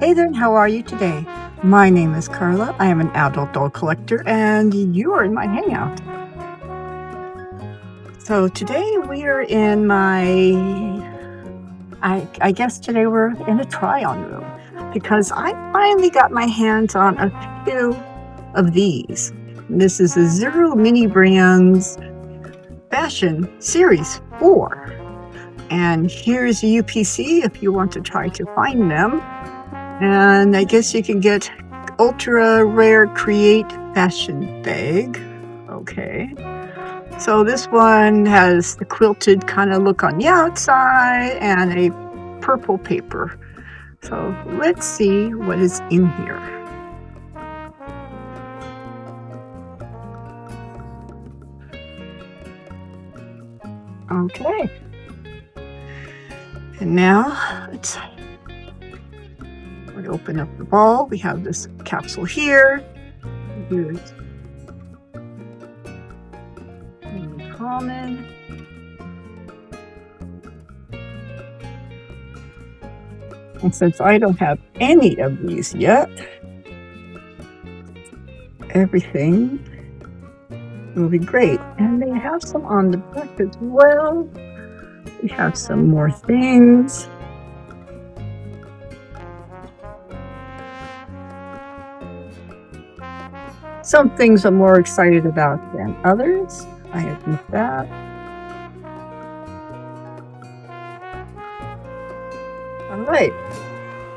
Hey there, and how are you today? My name is Carla. I am an adult doll collector, and you are in my hangout. So today we are in I guess today we're in a try-on room because I finally got my hands on a few of these. This is the Zero Mini Brands Fashion Series 4. And here's the UPC if you want to try to find them. And I guess you can get ultra rare create fashion bag. Okay. So this one has the quilted kind of look on the outside and a purple paper. So let's see what is in here. Okay. And now let's open up the ball. We have this capsule here. Here's common. And since I don't have any of these yet, everything will be great. And they have some on the back as well. We have some more things. Some things I'm more excited about than others. I admit that. All right.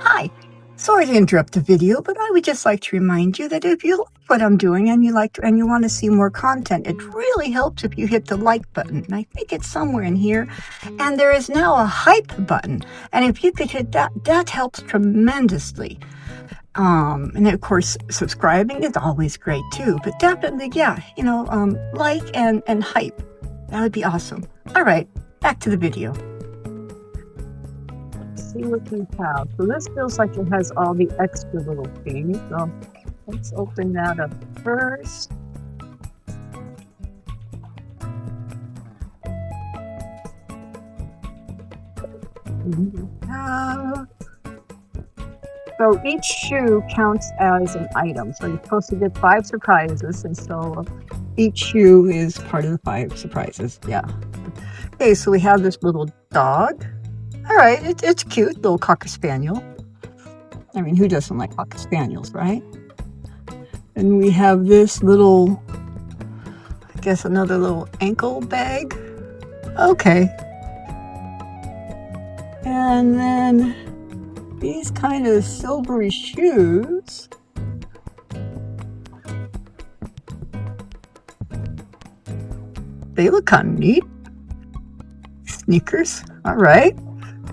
Hi. Sorry to interrupt the video, but I would just like to remind you that if you like what I'm doing and you want to see more content, it really helps if you hit the like button. And I think it's somewhere in here. And there is now a hype button. And if you could hit that, that helps tremendously. And of course, subscribing is always great too, but definitely, yeah, like and hype. That would be awesome. All right, back to the video. Let's see what we have. So this feels like it has all the extra little things. So let's open that up first. So each shoe counts as an item. So you're supposed to get 5 surprises, and so each shoe is part of the 5 surprises. Yeah. Okay, so we have this little dog. All right, it's cute, little Cocker Spaniel. I mean, who doesn't like Cocker Spaniels, right? And we have this little, I guess another little ankle bag. Okay. And then these kind of silvery shoes. They look kind of neat. Sneakers. All right.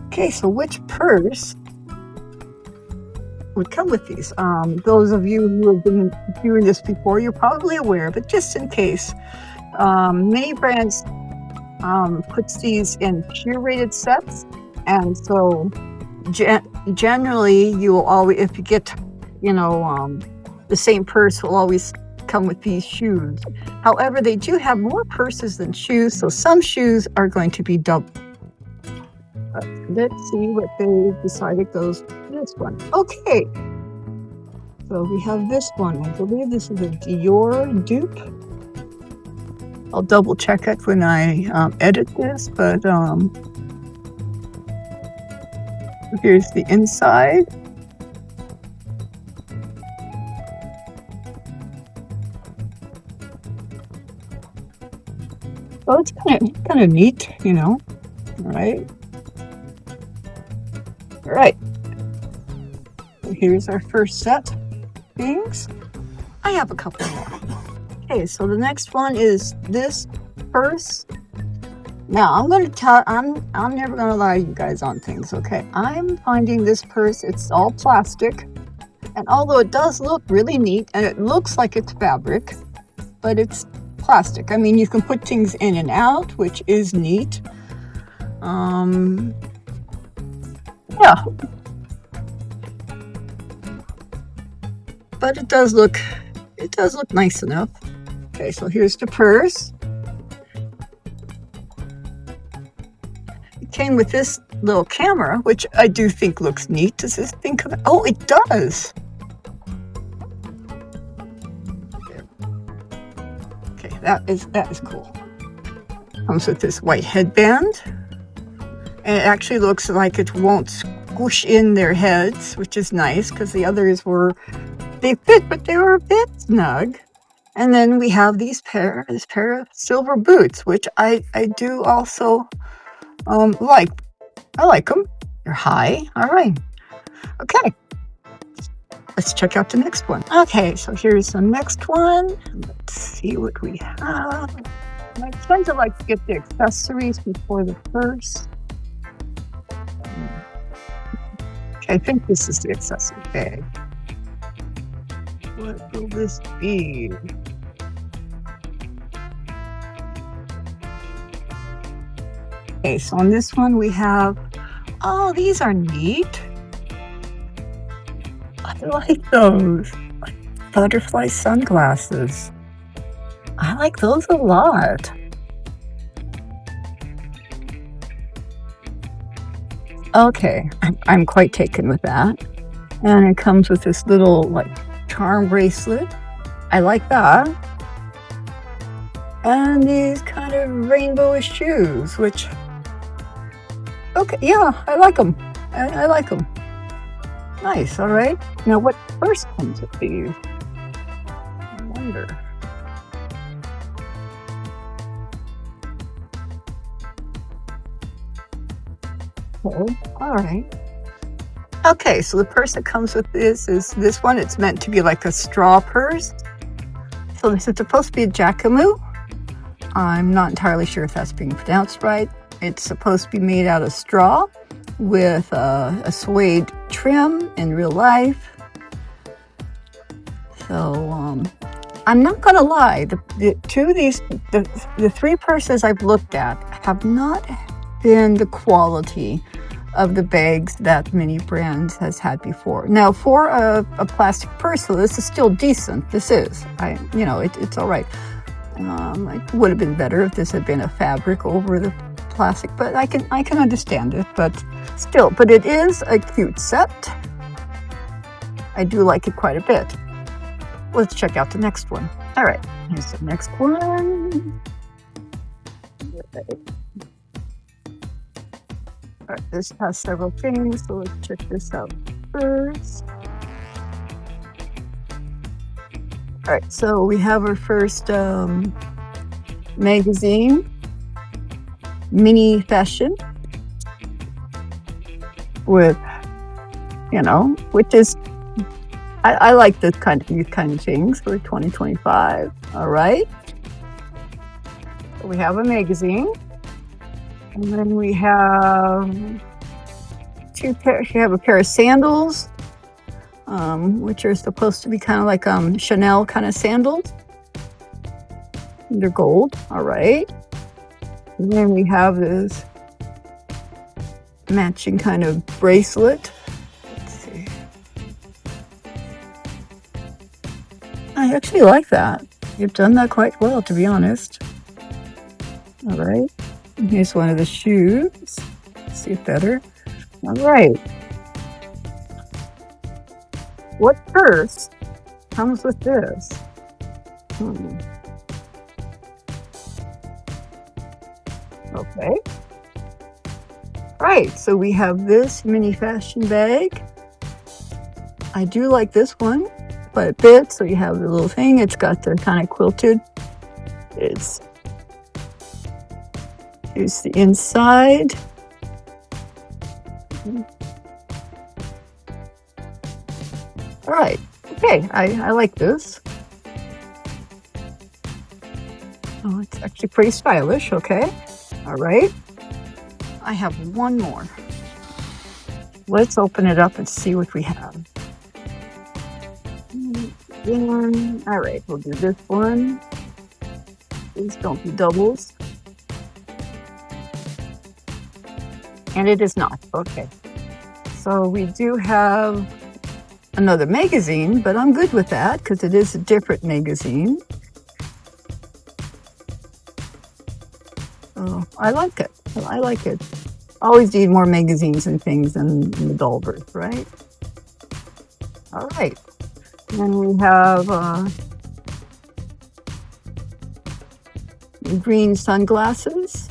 Okay, so which purse would come with these? Those of you who have been doing this before, you're probably aware, but just in case, many brands puts these in curated sets, and so generally you will always, if you get the same purse will always come with these shoes. However, they do have more purses than shoes, so some shoes are going to be double. Let's see what they decided goes with this one. Okay, so we have this one. I believe this is a Dior dupe. I'll double check it when I edit this, but here's the inside. So it's kind of neat, All right. All right. So here's our first set of things. I have a couple more. Okay, so the next one is this purse. Now I'm never gonna lie to you guys on things, okay? I'm finding this purse, it's all plastic, and although it does look really neat and it looks like it's fabric, but it's plastic. I mean, you can put things in and out, which is neat. Yeah. But it does look nice enough. Okay, so here's the purse. came with this little camera, which I do think looks neat. Does this thing come? Oh, it does. Okay, that is cool. Comes with this white headband, and it actually looks like it won't squish in their heads, which is nice because the others they fit, but they were a bit snug. And then we have this pair of silver boots, which I do also like. I like them. They're high. All right. Okay. Let's check out the next one. Okay, so here's the next one. Let's see what we have. I tend to like to get the accessories before the purse. Okay, I think this is the accessory bag. What will this be? Okay, so on this one we have, oh, these are neat. I like those. Butterfly sunglasses. I like those a lot. Okay, I'm quite taken with that. And it comes with this little like charm bracelet. I like that. And these kind of rainbowish shoes, which, okay, yeah, I like them. I like them. Nice, all right. Now what purse comes with these? I wonder. Okay, all right. Okay, so the purse that comes with this is this one. It's meant to be like a straw purse. So this is supposed to be a jacquemus. I'm not entirely sure if that's being pronounced right. It's supposed to be made out of straw with a suede trim in real life. So I'm not gonna lie, the three purses I've looked at have not been the quality of the bags that Mini Brands has had before. Now, for a plastic purse, so this is still decent. This is, it's all right. It would have been better if this had been a fabric over the plastic, but I can understand it. But still, but it is a cute set. I do like it quite a bit. Let's check out the next one. All right, here's the next one. All right, this has several things, so let's check this out first. All right, so we have our first magazine, Mini Fashion, with, which is, I like these kind of things for 2025. All right, so we have a magazine. And then we have two pairs. You have a pair of sandals, which are supposed to be kind of like Chanel kind of sandals. They're gold, all right. And then we have this matching kind of bracelet. Let's see. I actually like that. You've done that quite well, to be honest. All right. Here's one of the shoes. See it better. All right. What purse comes with this? Okay. Right, so we have this Mini Fashion bag. I do like this one quite a bit. So you have the little thing. It's got the kind of quilted. Here's the inside. All right. Okay, I like this. Oh, it's actually pretty stylish. Okay. All right. I have one more. Let's open it up and see what we have. All right, we'll do this one. Please don't be doubles. And it is not. Okay. So we do have another magazine, but I'm good with that because it is a different magazine. Oh, I like it. I like it. Always need more magazines and things in the Dollbirth, right? All right. Then we have green sunglasses.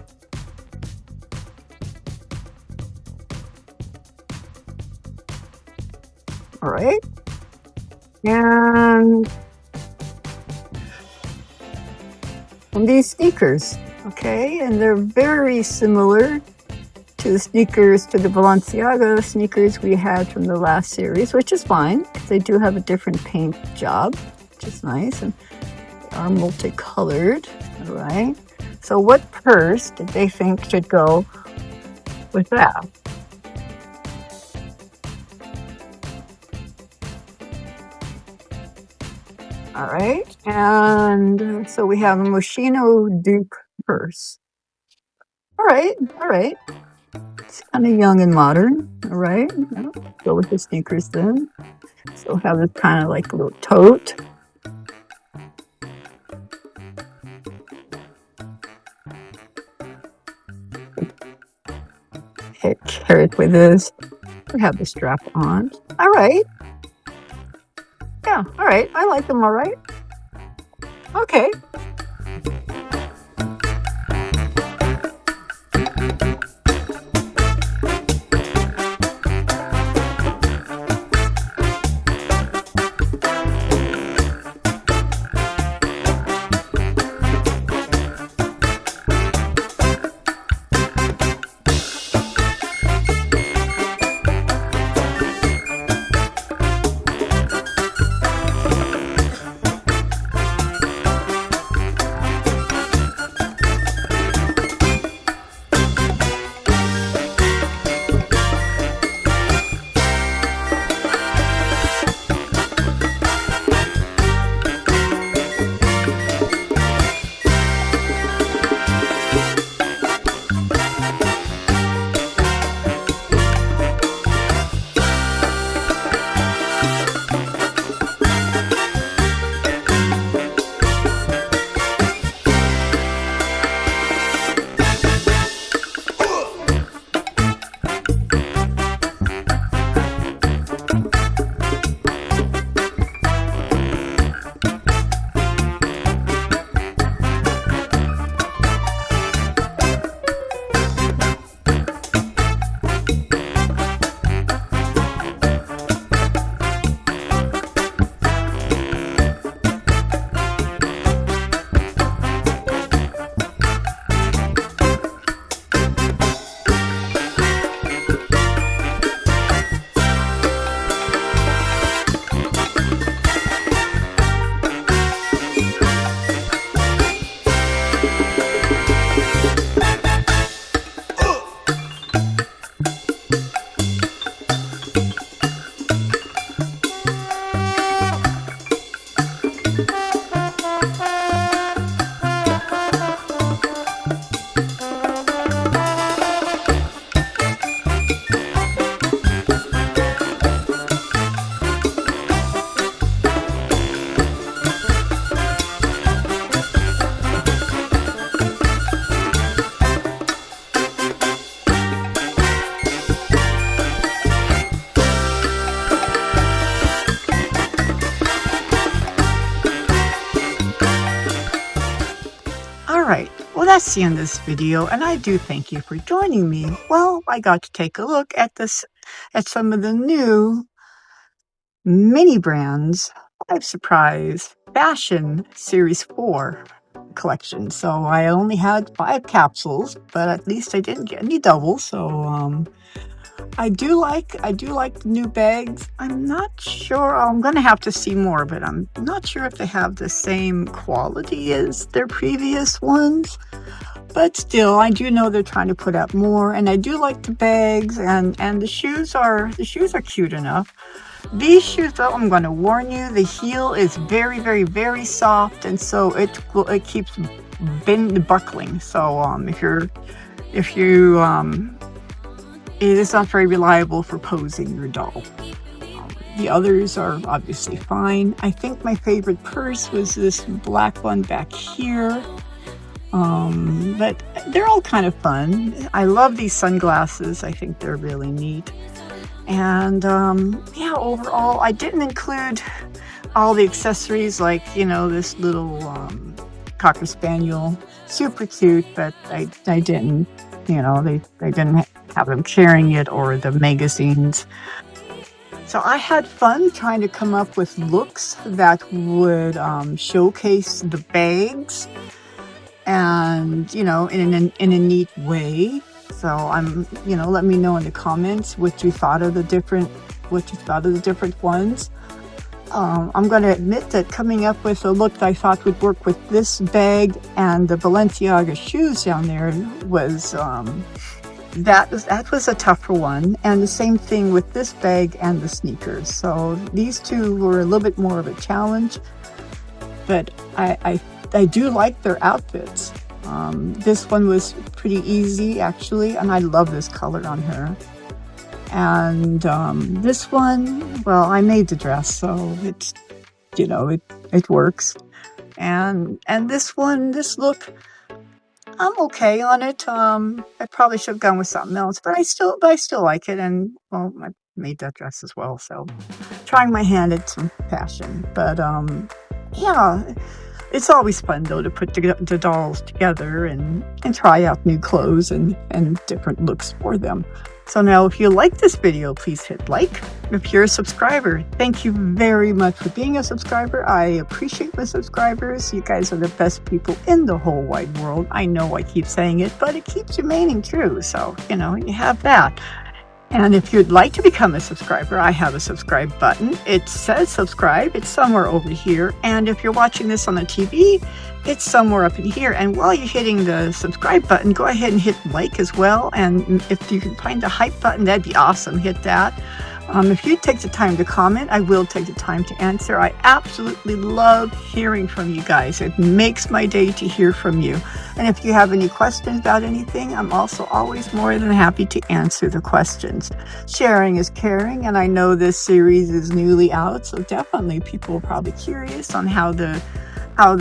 All right. And these sneakers, okay? And they're very similar to the sneakers, to the Balenciaga sneakers we had from the last series, which is fine because they do have a different paint job, which is nice, and they are multicolored. All right. So what purse did they think should go with that? All right. And so we have a Moschino Duke purse. All right. All right. It's kind of young and modern. All right. Yeah. Go with the sneakers then. So have this kind of like little tote. Carry it with this. We have the strap on. All right. Yeah. All right. I like them. All right. Okay. Alright, well that's the end of this video, and I do thank you for joining me. Well, I got to take a look at some of the new mini brands 5 Surprise Fashion Series 4 collection. So I only had 5 capsules, but at least I didn't get any doubles, so I do like the new bags. I'm not sure. I'm gonna have to see more, but I'm not sure if they have the same quality as their previous ones. But still, I do know they're trying to put out more, and I do like the bags, and the shoes are cute enough. These shoes, though, I'm going to warn you, the heel is very, very, very soft, and so it keeps buckling. So it is not very reliable for posing your doll. The others are obviously fine. I think my favorite purse was this black one back here. But they're all kind of fun. I love these sunglasses. I think they're really neat. And yeah, overall, I didn't include all the accessories like, this little Cocker Spaniel. Super cute, but I didn't, they didn't have them carrying it or the magazines. So I had fun trying to come up with looks that would showcase the bags and, in a neat way. So let me know in the comments what you thought of the different ones. I'm going to admit that coming up with a look that I thought would work with this bag and the Balenciaga shoes down there was that was a tougher one, and the same thing with this bag and the sneakers. So these two were a little bit more of a challenge, but I do like their outfits. This one was pretty easy actually, and I love this color on her. And this one, well, I made the dress, so it's, it works. And this look, I'm okay on it. I probably should have gone with something else, but I still like it. And well, I made that dress as well, so trying my hand at some fashion. But yeah, it's always fun though to put the dolls together and try out new clothes and different looks for them. So now if you like this video, please hit like. If you're a subscriber, thank you very much for being a subscriber. I appreciate my subscribers. You guys are the best people in the whole wide world. I know I keep saying it, but it keeps remaining true. So, you have that. And if you'd like to become a subscriber, I have a subscribe button. It says subscribe. It's somewhere over here. And if you're watching this on the TV, it's somewhere up in here. And while you're hitting the subscribe button, go ahead and hit like as well. And if you can find the hype button, that'd be awesome. Hit that. If you take the time to comment, I will take the time to answer. I absolutely love hearing from you guys. It makes my day to hear from you. And if you have any questions about anything, I'm also always more than happy to answer the questions. Sharing is caring, and I know this series is newly out, so definitely people are probably curious on how the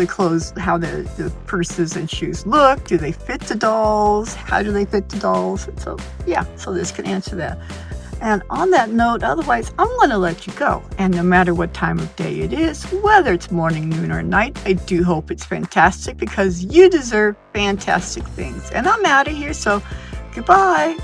clothes, how the purses and shoes look. Do they fit the dolls? How do they fit the dolls? So yeah, so this can answer that. And on that note, otherwise, I'm going to let you go. And no matter what time of day it is, whether it's morning, noon, or night, I do hope it's fantastic because you deserve fantastic things. And I'm out of here, so goodbye.